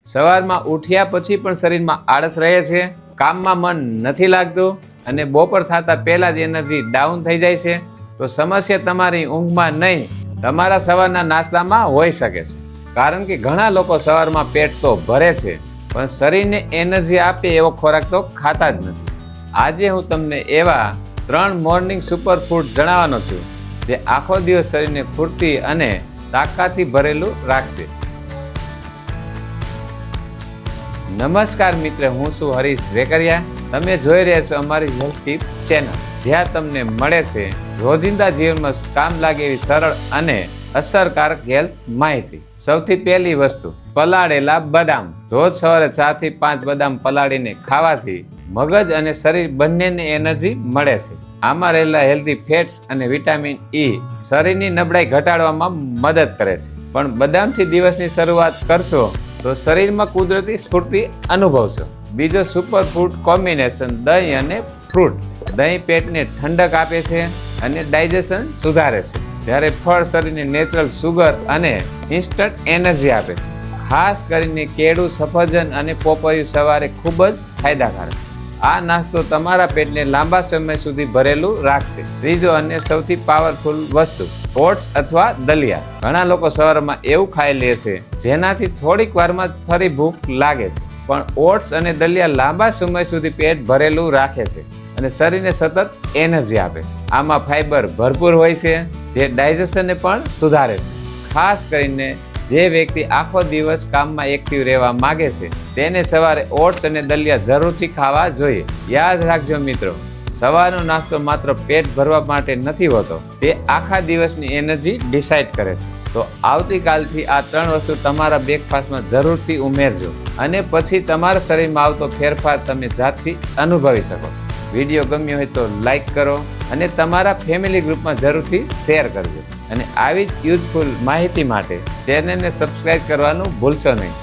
સવારમાં ઉઠ્યા પછી પણ શરીરમાં આળસ રહે છે, કામમાં મન નથી લાગતું અને બપોર થતા પહેલા જ એનર્જી ડાઉન થઈ જાય છે, તો સમસ્યા તમારી ઊંઘમાં નહીં, તમારા સવારના નાસ્તામાં હોઈ શકે છે. કારણ કે ઘણા લોકો સવારમાં પેટ તો ભરે છે પણ શરીરને એનર્જી આપે એવો ખોરાક તો ખાતા જ નથી. આજે હું તમને એવા 3 મોર્નિંગ સુપર ફૂડ જણાવવાનો છું જે આખો દિવસ શરીરને ફૂર્તિ અને તાકાતથી ભરેલું રાખશે. નમસ્કાર મિત્ર, હું છું હરીશ વેકરિયા. તમે જોઈ રહ્યા છો અમારી હેલ્થ ટીપ ચેનલ, જ્યાં તમને મળે છે રોજિંદા જીવનમાં કામ લાગે એવી સરળ અને અસરકારક હેલ્થ માહિતી. સૌથી પહેલી વસ્તુ, પલાળેલા બદામ. રોજ સવારે 4 થી 5 બદામ પલાળીને ખાવાથી મગજ અને શરીર બંનેને એનર્જી મળે છે. આમાં રહેલા હેલ્ધી ફેટ્સ અને વિટામિન ઈ શરીરની નબળાઈ ઘટાડવામાં મદદ કરે છે. પણ બદામથી દિવસની શરૂઆત કરશો તો શરીરમાં કુદરતી સ્ફૂર્તિ અનુભવશો. બીજો સુપર ફૂડ કોમ્બિનેશન, દહીં અને ફ્રૂટ. દહીં પેટને ઠંડક આપે છે અને ડાયજેશન સુધારે છે, જ્યારે ફળ શરીરને નેચરલ સુગર અને ઇન્સ્ટન્ટ એનર્જી આપે છે. ખાસ કરીને કેળું, સફરજન અને પોપૈયું સવારે ખૂબ જ ફાયદાકારક છે. આ નાસ્તો તમારા પેટને લાંબા સમય સુધી ભરેલું રાખશે. ત્રીજો અને સૌથી પાવરફુલ વસ્તુ, ઓટ્સ અથવા દલિયા. ઘણા લોકો સવારમાં એવું ખાઈ લે છે જેનાથી થોડીક વારમાં ફરી ભૂખ લાગે છે, પણ ઓટ્સ અને દલિયા લાંબા સમય સુધી પેટ ભરેલું રાખે છે અને શરીરને સતત એનર્જી આપે છે. આમાં ફાઈબર ભરપૂર હોય છે જે ડાયજેશનને પણ સુધારે છે. ખાસ કરીને જે વ્યક્તિ આખો દિવસ કામમાં એક્ટિવ રહેવા માંગે છે તેને સવારે ઓટ્સ અને દલિયા જરૂરથી ખાવા જોઈએ. યાદ રાખજો મિત્રો, સવારનો નાસ્તો માત્ર પેટ ભરવા માટે નથી હોતો, તે આખા દિવસની એનર્જી ડિસાઇડ કરે છે. તો આવતીકાલથી આ 3 વસ્તુ તમારા બ્રેકફાસ્ટમાં જરૂરથી ઉમેરજો અને પછી તમારા શરીરમાં આવતો ફેરફાર તમે જાતથી અનુભવી શકો છો. વિડીયો ગમ્યો હોય તો લાઈક કરો અને તમારા ફેમિલી ગ્રુપમાં જરૂરથી શેર કરજો. અને આવી જ યુઝફુલ માહિતી માટે ચેનલને સબસ્ક્રાઇબ કરવાનું ભૂલશો નહીં.